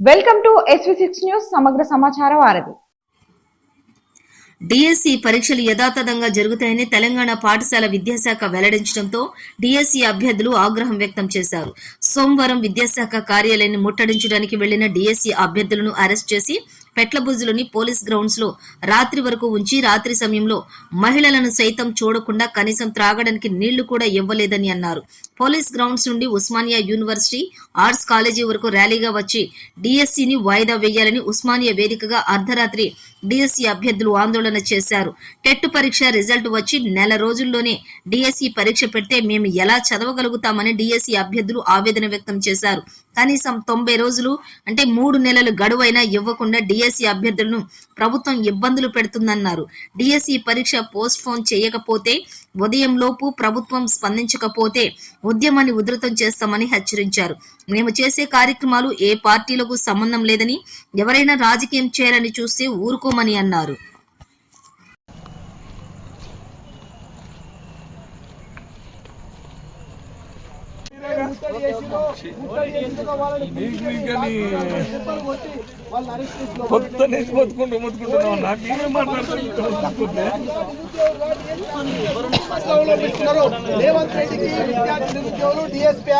Welcome to SV6 news సమగ్ర సమాచార వారధి. డిఎస్సి పరీక్షలు యథాతథంగా జరుగుతాయని తెలంగాణ పాఠశాల విద్యాశాఖ వెల్లడించడంతో డిఎస్సి అభ్యర్థులు ఆగ్రహం వ్యక్తం చేశారు. సోమవారం విద్యాశాఖ కార్యాలయాన్ని ముట్టడించడానికి వెళ్లిన డిఎస్సి అభ్యర్థులను అరెస్ట్ చేసి పెట్లబుజ్లోని పోలీస్ గ్రౌండ్స్ లో రాత్రి వరకు ఉంచి రాత్రి సమయంలో మహిళలను సైతం చూడకుండా కనీసం త్రాగడానికి నీళ్లు కూడా ఇవ్వలేదని అన్నారు. పోలీస్ గ్రౌండ్స్ నుండి ఉస్మానియా యూనివర్సిటీ ఆర్ట్స్ కాలేజీ వరకు ర్యాలీగా వచ్చి డిఎస్సిని వాయిదా వేయాలని ఉస్మానియా వేదికగా అర్ధరాత్రి డిఎస్సి అభ్యర్థులు ఆందోళన చేశారు. టెట్ పరీక్ష రిజల్ట్ వచ్చి నెల రోజుల్లోనే డిఎస్సి పరీక్ష పెడితే మేము ఎలా చదవగలుగుతామని డిఎస్సి అభ్యర్థులు ఆవేదన వ్యక్తం చేశారు. కనీసం 90 రోజులు అంటే 3 నెలలు గడువైనా ఇవ్వకుండా డిఎస్సి అభ్యర్థులను ప్రభుత్వం ఇబ్బందులు పెడుతుందన్నారు. డిఎస్సి పరీక్ష పోస్ట్ పోన్ చేయకపోతే ఉదయం లోపు ప్రభుత్వం స్పందించకపోతే ఉద్యమాన్ని ఉధృతం చేస్తామని హెచ్చరించారు. మేము చేసే కార్యక్రమాలు ఏ పార్టీలకు సంబంధం లేదని, ఎవరైనా రాజకీయం చేయాలని చూస్తే ఊరుకోమని అన్నారు. రేవంత్ రెడ్డికి విద్యార్థి నిరుద్యోగులు డిఎస్పీ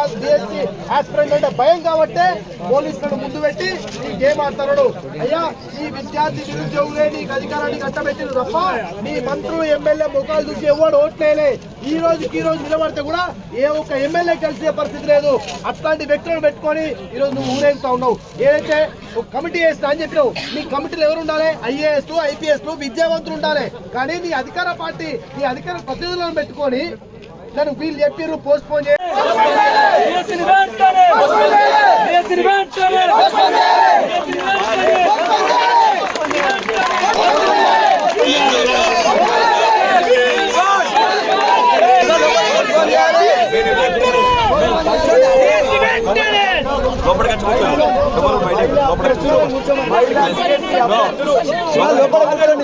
ఆస్పిరెంట్ అంటే భయం కాబట్టి పోలీసులను ముందు పెట్టి ఈ గేమ్ ఆడుతున్నాడు. అయ్యా, ఈ విద్యార్థి నిరుద్యోగులే నీకు అధికారాన్ని కట్టబెట్టిన తప్ప నీ మంత్రులు ఎమ్మెల్యే ముఖాలు చూసి ఎవడు ఓట్లేలే. ఈ రోజు నిలబడితే కూడా ఏ ఒక్క ఎమ్మెల్యే కలిసే పరిస్థితి లేదు. అట్లాంటి వ్యక్తులను పెట్టుకొని ఈరోజు నువ్వు ఊరేగుతా ఉన్నావు. ఏదైతే ఒక కమిటీ వేస్తా అని చెప్పినావు, నీ కమిటీలు ఎవరు ఉండాలి? IAS IPS విద్యావంతులు ఉండాలి. కానీ నీ అధికార పార్టీ నీ అధికార ప్రతినిధులను పెట్టుకొని నన్ను వీళ్ళు చెప్పారు పోస్ట్ పోన్ చేయాలి.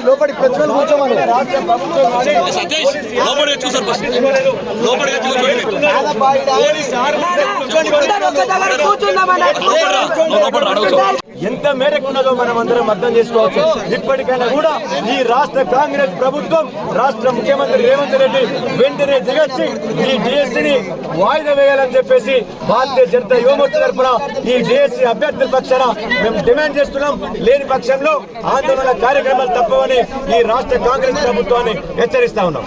లోపలి ప్రజలు కూర్చోమని ఎంత మేరకు ఉన్నదో మనం అందరం అర్థం చేసుకోవచ్చు. ఇప్పటికైనా కూడా ఈ రాష్ట్ర కాంగ్రెస్ ప్రభుత్వం, రాష్ట్ర ముఖ్యమంత్రి రేవంత్ రెడ్డి వెంటనే దిగొచ్చి ఈ డిఎస్సిని వాయిదా వేయాలని చెప్పేసి భారతీయ జనతా యువమోర్చా తరఫున ఈ డిఎస్సి అభ్యర్థుల పక్షాన మేము డిమాండ్ చేస్తున్నాం. లేని పక్షంలో ఆందోళన కార్యక్రమాలు తప్పవని ఈ రాష్ట్ర కాంగ్రెస్ ప్రభుత్వాన్ని హెచ్చరిస్తా ఉన్నాం.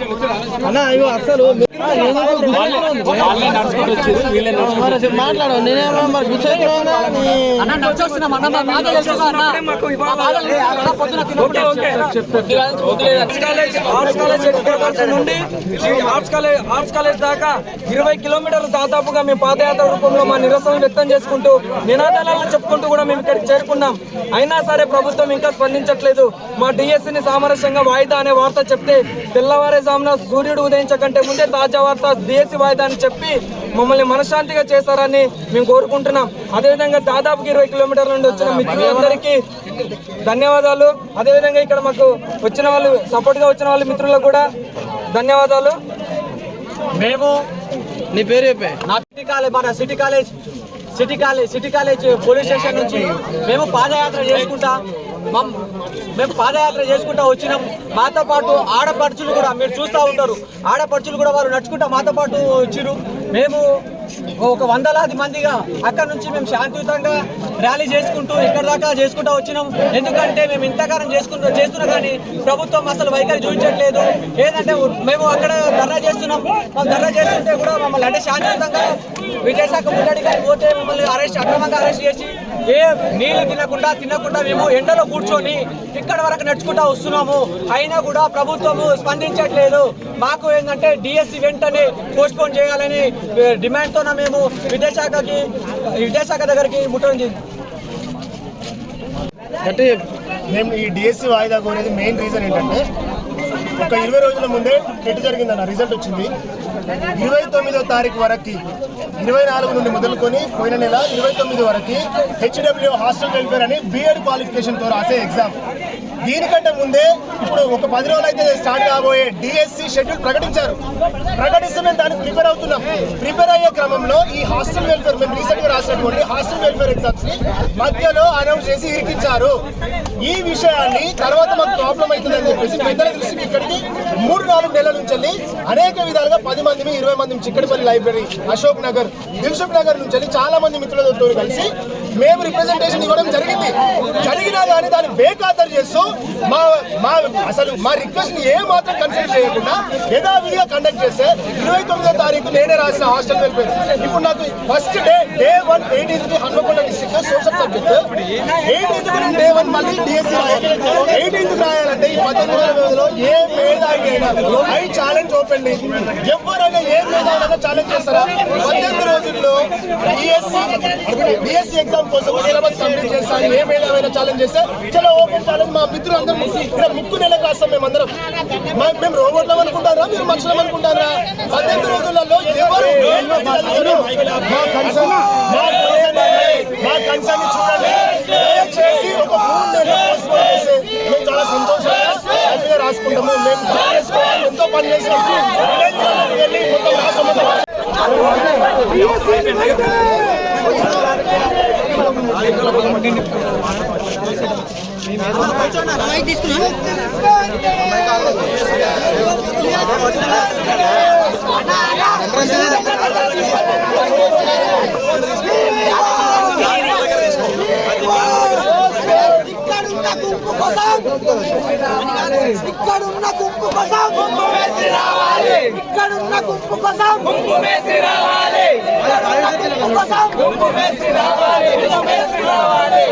ఆర్ట్స్ కాలేజ్ దాకా 20 కిలోమీటర్లు దాదాపుగా మేము పాదయాత్ర రూపంలో మా నిరసన వ్యక్తం చేసుకుంటూ నినాదాలను చెప్పుకుంటూ కూడా మేము ఇక్కడికి చేరుకున్నాం. అయినా సరే ప్రభుత్వం ఇంకా స్పందించట్లేదు. మా డిఎస్సిని సామరస్యంగా వాయిదా అనే వార్త చెప్తే తెల్లవారుజామున సూర్యుడు ఉదయించకంటే ముందే తాజా వార్త డిఎస్సి వాయిదా అని చెప్పి మమ్మల్ని మనశ్శాంతిగా చేశారని మేము కోరుకుంటున్నాం. అదేవిధంగా దాదాపు 20 కిలోమీటర్ల నుండి వచ్చిన మిత్రులందరికీ ధన్యవాదాలు. అదేవిధంగా ఇక్కడ మాకు వచ్చిన వాళ్ళు సపోర్ట్గా వచ్చిన వాళ్ళ మిత్రులకు కూడా ధన్యవాదాలు. మేము నీ పేరు చెప్పే నా మన సిటీ కాలేజ్ పోలీస్ స్టేషన్ నుంచి మేము పాదయాత్ర చేసుకుంటా వచ్చినాం. మాతో పాటు ఆడపడుచులు కూడా మీరు చూస్తూ ఉంటారు. ఆడపడుచులు కూడా వారు నడుచుకుంటా మాతో పాటు వచ్చిరు. మేము ఒక 100లాది మందిగా అక్కడ నుంచి మేము శాంతియుతంగా ర్యాలీ చేసుకుంటూ ఇక్కడ దాకా చేసుకుంటూ వచ్చినాం. ఎందుకంటే మేము ఇంతకాలం చేస్తున్నా కానీ ప్రభుత్వం అసలు వైఖరి చూపించట్లేదు. ఏంటంటే మేము అక్కడ ధర్నా చేస్తున్నాం. ధర్నా చేస్తుంటే కూడా మమ్మల్ని అంటే శాంతియుతంగా విద్యాశాఖ ముట్టడి కానీ పోతే మమ్మల్ని అక్రమంగా అరెస్ట్ చేసి నీళ్లు తినకుండా మేము ఎండలో కూర్చొని ఇక్కడ వరకు నడుచుకుంటా వస్తున్నాము. అయినా కూడా ప్రభుత్వము స్పందించట్లేదు. మాకు ఏంటంటే డిఎస్సి వెంటనే పోస్ట్ పోన్ చేయాలని డిమాండ్తో మేము విద్యాశాఖ దగ్గరికి ముట్టడి. మేము ఈ డిఎస్సి వాయిదా కోరేది మెయిన్ రీజన్ ఏంటంటే ఒక 20 రోజుల ముందే టెట్ జరిగిందన్న రిజల్ట్ వచ్చింది. 29వ తారీఖు వరకు 24 నుండి మొదలుకొని పోయిన నెల 29 వరకు HW హాస్టల్ వెల్ఫేర్ అని BEd క్వాలిఫికేషన్తో రాసే ఎగ్జామ్ దీనికంటే ముందే ఇప్పుడు ఒక 10 రోజులు అయితే స్టార్ట్ కాబోయే డిఎస్సి షెడ్యూల్ ప్రకటించారు. ప్రకటిస్తే మేము దానికి ప్రిపేర్ అవుతున్నాం. ప్రిపేర్ అయ్యే క్రమంలో ఈ హాస్టల్ వెల్ఫేర్ మేము రీసెంట్ గా రాసినటువంటి హాస్టల్ వెల్ఫేర్ ఎగ్జామ్స్ ని మధ్యలో అనౌన్స్ చేసి ఇరికించారు. ఈ విషయాన్ని తర్వాత మాకు ప్రాబ్లం అవుతుందని చెప్పేసి పెద్దల దృష్టికి ఇక్కడికి 3-4 నెలల నుంచి అనేక విధాలుగా 10 మంది 20 మంది చిక్కడపల్లి లైబ్రరీ, అశోక్ నగర్, దిల్సుఖ్ నగర్ నుంచి చాలా మంది మిత్రులతో కలిసి మేము రిప్రజెంటేషన్ ఇవ్వడం జరిగినా కానీ దాన్ని బేఖాతరు చేస్తూ అసలు మా రిక్వెస్ట్ ని ఏ మాత్రం కన్సిడర్ చేయకుండా యథావిధిగా కండక్ట్ చేస్తే 29వ తారీఖు నేనే రాసిన హాస్టల్ వెల్ఫేర్. ఇప్పుడు నాకు first day 1 18th Hanamkonda district social subject, 18th నేను డే 1 మళ్ళీ డిఎస్సి రాయాలి. 18th రాయాలంటే ఈ 18 వ్యవధిలో ఏ మేధావి అయినా ఐ ఛాలెంజ్ ఓపెన్ ఎవరైనా ఏ మేధావులైనా ఛాలెంజ్ చేస్తారా? 18 రోజుల్లో డిఎస్సి ఎగ్జామ్ కోసం సిలబస్ కంప్లీట్ చేస్తాను ఏ మేధావైనా ఛాలెంజ్ చేస్తే చలో ఓపెన్ ఛాలెంజ్. మా మిత్రులు అందరూ ఇక్కడ ముక్కు నెలకు రాస్తాం. మేమందరం మేము రోబోట్లం అనుకుంటారా, మీరు మనుషులం అనుకుంటారా? 18 రోజులలో ఎవరు మా కన్సర్న్ చూడండి. దయచేసి ఒక 3 నెలలు పోస్ట్పోన్ చేస్తే మేము చాలా సంతోషంగా రాసుకుంటాము. మేము ఎంతో పని చేసినాం. వెళ్ళి మొత్తం రాష్ట్రం ఇక్కడున్న గుంపు కోసం గుంపు వేసి రావాలి. ఇక్కడున్న గుంపు కోసం గుంపు వేసి రావాలి. గుంపు వేసి రావాలి.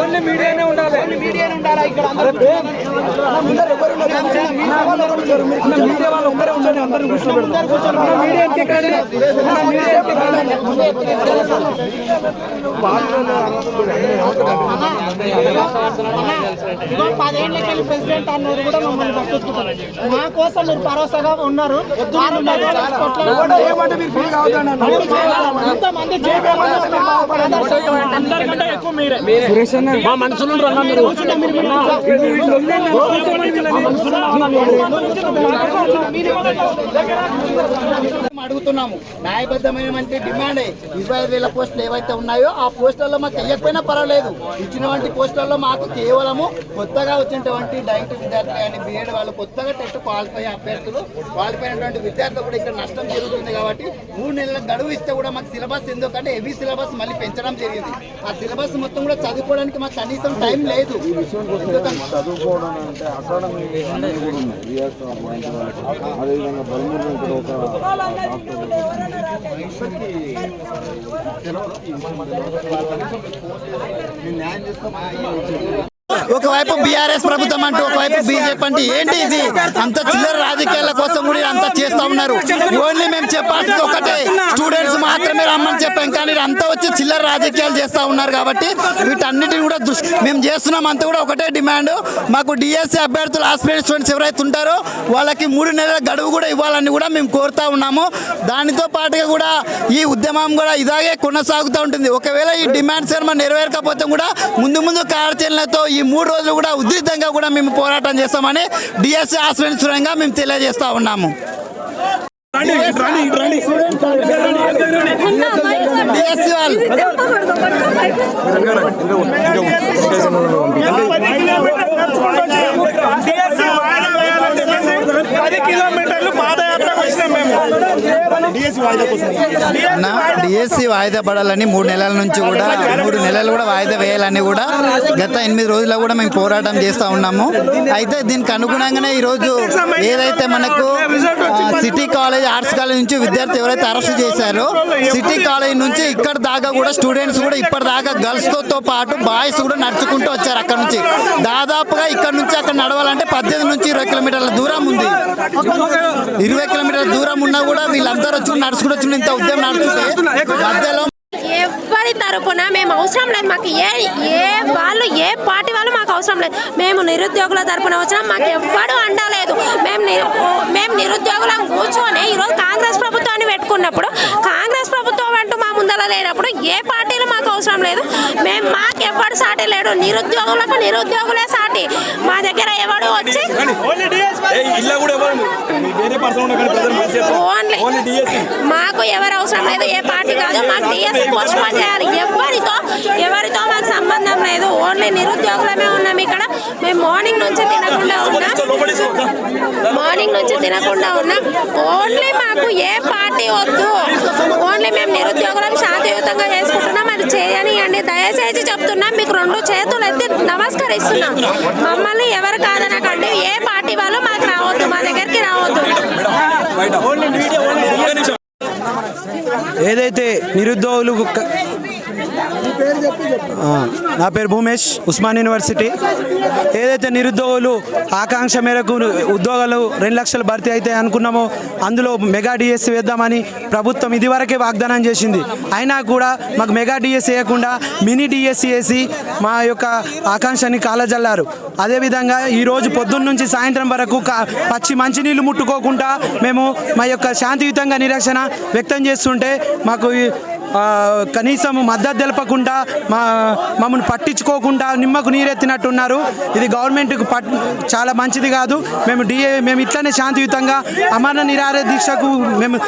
ఓన్లీ మీడియానే ఉండాలి. ఇక్కడ మీడియా వాళ్ళు ఒక్కరే ఉండండి. అందరిని కూర్చోబెడతాం. పదేళ్ళకెళ్ళి ప్రెసిడెంట్ అన్నది కూడా మమ్మల్ని పట్టించుకుంటారు. మా కోసం మీరు భరోసాగా ఉన్నారు. ఇంతమంది అందరికంటే ఎక్కువ మీరే మా మనసులో అడుగుతున్నాము. న్యాయబద్ధమైనటువంటి డిమాండే 25,000 పోస్టులు ఏవైతే ఉన్నాయో ఆ పోస్టులలో మాకు వేయకపోయినా పర్వాలేదు. ఇచ్చినటువంటి పోస్టులలో మాకు కేవలము కొత్తగా వచ్చినటువంటి డైరెక్ట్ విద్యార్థులు కానీ బీఎడ్ వాళ్ళు కొత్తగా టెస్ట్ క్వాలిఫై అభ్యర్థులు క్వాలిఫై అయినటువంటి విద్యార్థులు కూడా ఇక్కడ నష్టం జరుగుతుంది. కాబట్టి 3 నెలల గడువు ఇస్తే కూడా మాకు సిలబస్ ఎందుకంటే హెవీ సిలబస్ మళ్ళీ పెంచడం జరిగింది. ఆ సిలబస్ మొత్తం కూడా చదువుకోవడానికి మాకు కనీసం టైం లేదు. ఒకవైపు బీఆర్ఎస్ ప్రభుత్వం అంటూ ఒకవైపు బీజేపీ అంటే ఏంటి ఇది? అంత చిల్లర రాజకీయాల కోసం కూడా అంతా చేస్తా ఉన్నారు. ఓన్లీ మేము చెప్పాల్సింది ఒకటే, స్టూడెంట్స్ మాత్రమే రమ్మని చెప్పాం. కానీ అంతా వచ్చి చిల్లర రాజకీయాలు చేస్తూ ఉన్నారు. కాబట్టి వీటన్నిటిని కూడా మేము చేస్తున్నాం. అంతా కూడా ఒకటే డిమాండ్, మాకు డిఎస్సి అభ్యర్థులు ఆస్పిరెంట్ స్టూడెంట్స్ ఎవరైతే ఉంటారో వాళ్ళకి 3 నెలల గడువు కూడా ఇవ్వాలని కూడా మేము కోరుతా ఉన్నాము. దానితో పాటుగా కూడా ఈ ఉద్యమం కూడా ఇలాగే కొనసాగుతూ ఉంటుంది. ఒకవేళ ఈ డిమాండ్స్ ఏమైనా నెరవేరకపోతే కూడా ముందు కార్యాచరణలతో ఈ 3 రోజులు కూడా ఉధృతంగా కూడా మేము పోరాటం చేస్తామని డిఎస్సి ఆశ్రయించడంగా మేము తెలియజేస్తా ఉన్నాము. డిఎస్సి వాళ్ళు 10 కిలోమీటర్లు పాదయాత్రకు వచ్చినాం మేము. డిఎస్సి వాయిదా పడాలని 3 నెలల నుంచి కూడా 3 నెలలు కూడా వాయిదా వేయాలని కూడా గత 8 రోజుల్లో కూడా మేము పోరాటం చేస్తూ ఉన్నాము. అయితే దీనికి అనుగుణంగానే ఈరోజు ఏదైతే మనకు సిటీ కాలేజ్ ఆర్ట్స్ కాలేజ్ నుంచి విద్యార్థి ఎవరైతే అరెస్ట్ చేశారో సిటీ కాలేజ్ నుంచి ఇక్కడ దాకా కూడా స్టూడెంట్స్ కూడా ఇప్పటిదాకా గర్ల్స్తో పాటు బాయ్స్ కూడా నడుచుకుంటూ వచ్చారు. అక్కడ నుంచి దాదాపుగా ఇక్కడ నుంచి అక్కడ నడవాలంటే 18 నుంచి 20 కిలోమీటర్ల దూరం ఉంది. 20 కిలోమీటర్ల దూరం ఉన్నా కూడా వీళ్ళందరూ వచ్చి నడుచుకుంటూ వచ్చి ఇంత ఉద్యమం నడుస్తుంటే మధ్యలో ఎవరి తరపున మేము అవసరం లేదు. మాకు ఏ పార్టీ వాళ్ళు మాకు అవసరం లేదు. మేము నిరుద్యోగుల తరపున వచ్చినా మాకు ఎవ్వడు అండలేదు. మేము నిరుద్యోగులం కూర్చొని ఈరోజు కాంగ్రెస్ ప్రభుత్వాన్ని పెట్టుకున్నప్పుడు కాంగ్రెస్ ప్రభుత్వం అంటూ మా ముందర లేనప్పుడు ఏ పార్టీలు మాకు అవసరం లేదు. మాకు ఎవ్వడు సాటి లేడు. నిరుద్యోగులకు నిరుద్యోగులే సాటి. మా దగ్గర ఎవడు వచ్చి మాకు ఎవరు అవసరం లేదు. ఏ పార్టీ కాదు. మాకు డిఎస్సి పోస్ట్పోన్ చేయాలి. ఎవరితో మాకు సంబంధం లేదు. ఓన్లీ నిరుద్యోగులమే ఉన్నాం ఇక్కడ. మేము మార్నింగ్ నుంచి తినకుండా ఉన్నాం. ఓన్లీ మాకు ఏ పార్టీ వద్దు. ఓన్లీ మేము నిరుద్యోగులం శాంతియుతంగా చేసుకుంటున్నాం. అది చేయనియండి దయచేసి చెప్తున్నాం. మీకు 2 చేతులు ఎత్తి నమస్కరిస్తున్నాం. మమ్మల్ని ఎవరు కాదనకండి. ఏ పార్టీ వాళ్ళు మాకు రావద్దు. మా దగ్గరికి రావద్దు. ఏదైతే నిరుద్యోగులు నా పేరు భూమేష్, ఉస్మాన్ యూనివర్సిటీ. ఏదైతే నిరుద్యోగులు ఆకాంక్ష మేరకు ఉద్యోగాలు 2 లక్షలు భర్తీ అయితే అనుకున్నామో అందులో మెగా డిఎస్సి వేద్దామని ప్రభుత్వం ఇదివరకే వాగ్దానం చేసింది. అయినా కూడా మాకు మెగా డిఎస్సి వేయకుండా మినీ డిఎస్సి వేసి మా యొక్క ఆకాంక్షని కాలజల్లారు. అదేవిధంగా ఈరోజు పొద్దున్న నుంచి సాయంత్రం వరకు పచ్చి మంచినీళ్ళు ముట్టుకోకుండా మేము మా యొక్క శాంతియుతంగా నిరసన వ్యక్తం చేస్తుంటే మాకు కనీసం మద్దతు తెలపకుండా మమ్మల్ని పట్టించుకోకుండా నిమ్మకు నీరెత్తినట్టున్నారు. ఇది గవర్నమెంట్కు చాలా మంచిది కాదు. మేము ఇట్లనే శాంతియుతంగా అమరణ నిరాహార దీక్షకు మేము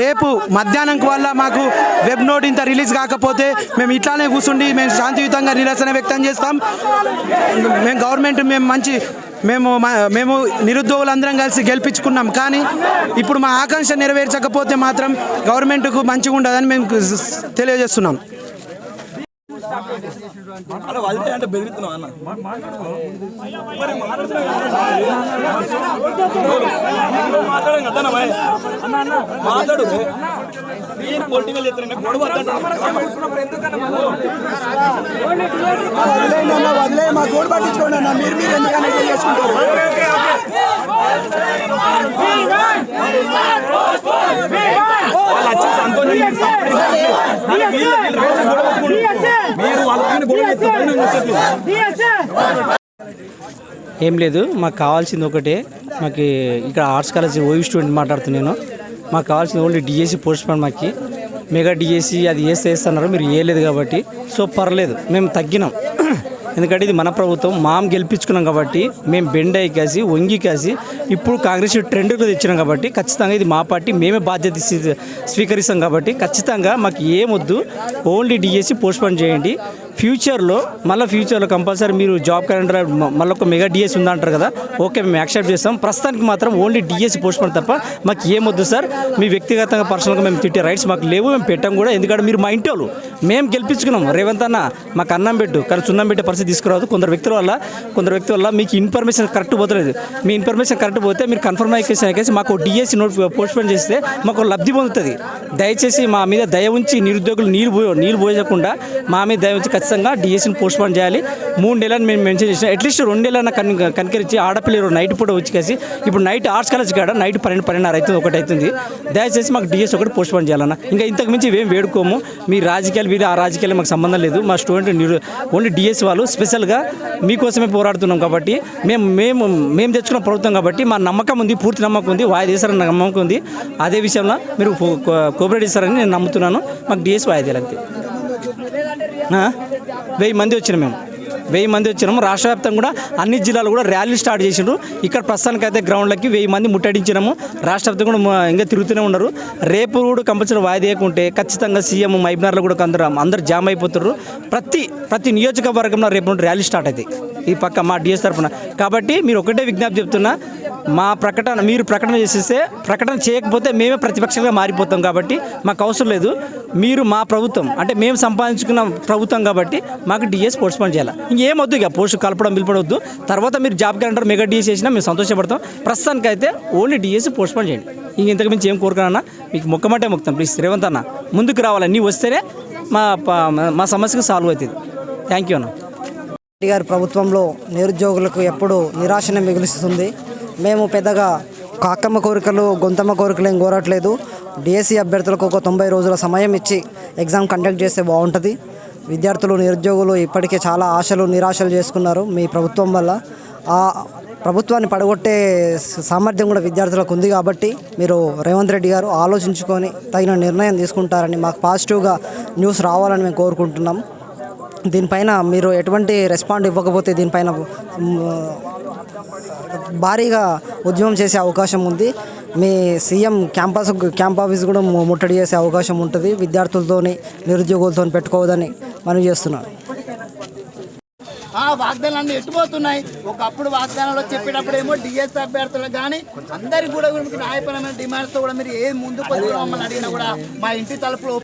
రేపు మధ్యాహ్నం వల్ల మాకు వెబ్ నోట్ ఇంత రిలీజ్ కాకపోతే మేము ఇట్లానే కూర్చుండి మేము శాంతియుతంగా నిరసన వ్యక్తం చేస్తాం. మేము గవర్నమెంట్ మేము నిరుద్యోగులందరం కలిసి గెలిపించుకున్నాం. కానీ ఇప్పుడు మా ఆకాంక్ష నెరవేర్చకపోతే మాత్రం గవర్నమెంట్కు మంచిగా ఉండదని మేము తెలియజేస్తున్నాం. వదిలే మా గోడు పట్టించుకోండి అన్న. మీరు ఎందుకన్నా చేసుకుంటారు? ఏం లేదు, మాకు కావాల్సింది ఒకటే. మాకు ఇక్కడ ఆర్ట్స్ కాలేజ్ ఓయూ స్టూడెంట్ మాట్లాడుతున్నాను. మాకు కావాల్సింది ఓన్లీ డిఎస్సి పోస్ట్ పోన్. మాకు మెగా డిఎస్సి అది వేస్తున్నారు, మీరు వేయలేదు కాబట్టి సో పర్లేదు, మేము తగ్గినాం. ఎందుకంటే ఇది మన ప్రభుత్వం, మాం గెలిపించుకున్నాం కాబట్టి మేము బెండ్ అయ్యి కాసి వంగి కాసి ఇప్పుడు కాంగ్రెస్ ట్రెండ్లో తెచ్చినాం కాబట్టి ఖచ్చితంగా ఇది మా పార్టీ, మేమే బాధ్యత స్వీకరిస్తాం కాబట్టి ఖచ్చితంగా మాకు ఏమొద్దు, ఓన్లీ డిఎస్సి పోస్ట్పోన్ చేయండి. ఫ్యూచర్లో కంపల్సరీ మీరు జాబ్ క్యాలెండర్ మళ్ళీ ఒక మెగా డిఎస్సి ఉందంటారు కదా, ఓకే మేము యాక్సెప్ట్ చేస్తాం. ప్రస్తుతానికి మాత్రం ఓన్లీ డిఎస్సి పోస్ట్పోన్ తప్ప మాకు ఏమొద్దు సార్. మీ వ్యక్తిగతంగా పర్సనల్గా మేము తిట్టే రైట్స్ మాకు లేవు, మేము పెట్టాం కూడా. ఎందుకంటే మీరు మా ఇంటి వాళ్ళు, మేము గెలిపించుకున్నాం. రేవంత్ అన్న మాకు అన్నం పెట్టు కానీ సున్నం పెట్టే పరిస్థితి తీసుకురావద్దు. కొందరు వ్యక్తుల వల్ల మీకు ఇన్ఫర్మేషన్ కరెక్ట్ పోతలేదు. మీ ఇన్ఫర్మేషన్ కరెక్ట్ పోతే మీరు కన్ఫర్మ్ అయ్యేసి మాకు డిఎస్సి పోస్ట్పోన్ చేస్తే మాకు లబ్ధి పొందుతుంది. దయచేసి మా మీద దయ ఉంచి నిరుద్యోగులు నీళ్ళు పోయకుండా మా మీద దయ ఉంచి ఖచ్చితంగా డిఎస్సిని పోస్ట్పోన్ చేయాలి. 3 నెలలను మేము మెన్షన్ చేసినాం. అట్లీస్ట్ 2 నెలలను కనికరించి ఆడపిల్లలు నైట్ పూట వచ్చి కాసి ఇప్పుడు నైట్ ఆర్ట్స్ కాలేజ్ కాడ నైట్ 12:30 అవుతుంది, 1 అవుతుంది. దయచేసి మాకు డిఎస్సి ఒకటి పోస్ట్పోన్ చేయాలన్న. ఇంకా ఇంతకు మించి ఏం వేడుకోము. మీ రాజకీయాలు మీద ఆ రాజకీయాలు మాకు సంబంధం లేదు. మా స్టూడెంట్ ఓన్లీ డిఎస్సి వాళ్ళు స్పెషల్గా మీకోసమే పోరాడుతున్నాం కాబట్టి మేము తెచ్చుకున్న ప్రభుత్వం కాబట్టి మా నమ్మకం ఉంది, పూర్తి నమ్మకం ఉంది, వాయిదా చేస్తారని నమ్మకం ఉంది. అదే విషయంలో మీరు కోఆపరేట్ చేస్తారని నేను నమ్ముతున్నాను. మాకు డిఎస్సి వాయిదాలు అంతే. 1000 మంది వచ్చినాం మేము. 1000 మంది వచ్చినాము. రాష్ట్ర వ్యాప్తంగా కూడా అన్ని జిల్లాలు కూడా ర్యాలీ స్టార్ట్ చేసిండ్రు. ఇక్కడ ప్రస్తుతానికి అయితే గ్రౌండ్లకి 1000 మంది ముట్టడించినాము. రాష్ట్ర వ్యాప్తంగా కూడా ఇంకా తిరుగుతూనే ఉన్నారు. రేపు కూడా కంపల్సరీ వాయిదేయకుంటే ఖచ్చితంగా సీఎం మైబ్నార్లో కూడా అందరు జామ్ అయిపోతున్నారు. ప్రతి నియోజకవర్గంలో రేపు నుండి ర్యాలీ స్టార్ట్ అవుతాయి ఈ పక్క మా డిఎస్ తరఫున. కాబట్టి మీరు ఒకటే విజ్ఞప్తి చెప్తున్నా, మా ప్రకటన మీరు ప్రకటన చేసేస్తే, ప్రకటన చేయకపోతే మేమే ప్రతిపక్షంగా మారిపోతాం. కాబట్టి మాకు అవసరం లేదు. మీరు మా ప్రభుత్వం అంటే మేము సంపాదించుకున్న ప్రభుత్వం కాబట్టి మాకు డిఎస్ పోస్ట్ పోన్ చేయాలి. ఇంకేం వద్దు, ఇక పోస్ట్ కలపడం పిలపడవద్దు. తర్వాత మీరు జాబ్ క్యాలెండర్ మెగా డిఎస్ చేసినా మేము సంతోషపడతాం. ప్రస్తుతానికి అయితే ఓన్లీ డిఎస్ పోస్ట్ పోన్ చేయండి. ఇంక ఇంతకు మించి ఏం కోరుకున్నా మీకు మొక్కమంటే మొక్కుతాం. ప్లీజ్ రేవంత్ అన్న ముందుకు రావాలి. నీ వస్తేనే మా సమస్యకు సాల్వ్ అవుతుంది. థ్యాంక్ యూ అన్న. రెడ్డి గారి ప్రభుత్వంలో నిరుద్యోగులకు ఎప్పుడు నిరాశనే మిగులుస్తుంది. మేము పెద్దగా కాకమ్మ కోరికలు గొంతమ్మ కోరికలు ఏం కోరట్లేదు. డిఎస్సి అభ్యర్థులకు ఒక 90 రోజుల సమయం ఇచ్చి ఎగ్జామ్ కండక్ట్ చేస్తే బాగుంటుంది. విద్యార్థులు నిరుద్యోగులు ఇప్పటికే చాలా ఆశలు నిరాశలు చేసుకున్నారు మీ ప్రభుత్వం వల్ల. ఆ ప్రభుత్వాన్ని పడగొట్టే సామర్థ్యం కూడా విద్యార్థులకు ఉంది. కాబట్టి మీరు రేవంత్ రెడ్డి గారు ఆలోచించుకొని తగిన నిర్ణయం తీసుకుంటారని, మాకు పాజిటివ్గా న్యూస్ రావాలని మేము కోరుకుంటున్నాం. దీనిపైన మీరు ఎటువంటి రెస్పాండ్ ఇవ్వకపోతే దీనిపైన భారీగా ఉద్యమం చేసే అవకాశం ఉంది. మీ సీఎం క్యాంప్ ఆఫీస్ కూడా ముట్టడి చేసే అవకాశం ఉంటుంది. విద్యార్థులతోని నిరుద్యోగులతో పెట్టుకోవద్దని మనం చేస్తున్నాను. వాగ్దానాలు ఎట్టుపోతున్నాయి. ఒకప్పుడు వాగ్దానాలు చెప్పేటప్పుడు ఏమో డిఎస్ అభ్యర్థులకు కానీ అందరికి కూడా న్యాయపరమైన డిమాండ్స్తో కూడా మీరు ఏ ముందుకు వచ్చి మమ్మల్ని అడిగినా కూడా మా ఇంటి తలుపులో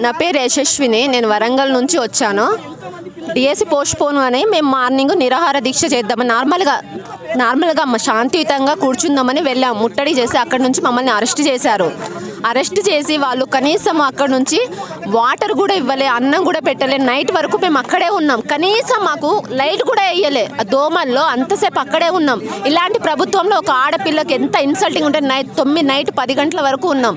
నా పేరు యశస్విని, నేను వరంగల్ నుంచి వచ్చాను. డిఎస్సి పోస్ట్ పోన్ అని మేము మార్నింగ్ నిరాహార దీక్ష చేద్దామని నార్మల్గా శాంతియుతంగా కూర్చుందామని వెళ్ళాము. ముట్టడి చేసి అక్కడి నుంచి మమ్మల్ని అరెస్ట్ చేశారు. అరెస్ట్ చేసి వాళ్ళు కనీసం అక్కడ నుంచి వాటర్ కూడా ఇవ్వలే, అన్నం కూడా పెట్టలే. నైట్ వరకు మేము అక్కడే ఉన్నాం. కనీసం మాకు లైట్ కూడా వేయలే. ఆ దోమల్లో అంతసేపు అక్కడే ఉన్నాం. ఇలాంటి ప్రభుత్వంలో ఒక ఆడపిల్లకి ఎంత ఇన్సల్టింగ్ ఉంటే నైట్ 10 గంటల వరకు ఉన్నాం.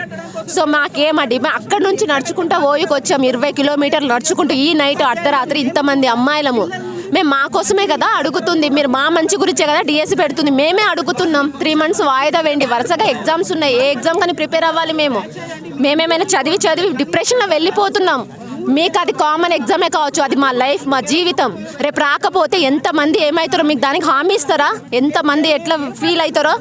సో మాకేం అక్కడి నుంచి నడుచుకుంటూ ఓయికి వచ్చాం. 20 కిలోమీటర్లు నడుచుకుంటూ ఈ నైట్ అర్ధరాత్రి ఇంతమంది అమ్మాయిలము. మేము మా కోసమే కదా అడుగుతుంది. మీరు మా మంచి గురించే కదా డిఎస్సి పెడుతుంది. మేమే అడుగుతున్నాం. 3 months వాయిదా వేయండి. వరుసగా ఎగ్జామ్స్ ఉన్నాయి. ఏ ఎగ్జామ్ కానీ ప్రిపేర్ అవ్వాలి. మేమేమైనా చదివి డిప్రెషన్లో వెళ్ళిపోతున్నాం. మీకు అది కామన్ ఎగ్జామే కావచ్చు, అది మా లైఫ్, మా జీవితం. రేపు రాకపోతే ఎంతమంది ఏమవుతారో మీకు దానికి హామీ ఇస్తారా? ఎంతమంది ఎట్లా ఫీల్ అవుతారో?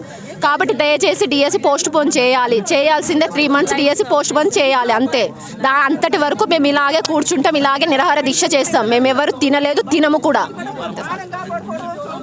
కాబట్టి దయచేసి డిఎస్సి పోస్ట్ పోన్ చేయాల్సిందే. 3 months డిఎస్సి పోస్ట్ పోన్ చేయాలి అంతే. అంతటి వరకు మేము ఇలాగే కూర్చుంటాం, ఇలాగే నిరాహార దీక్ష చేస్తాం. మేము ఎవరు తినలేదు, తినము కూడా.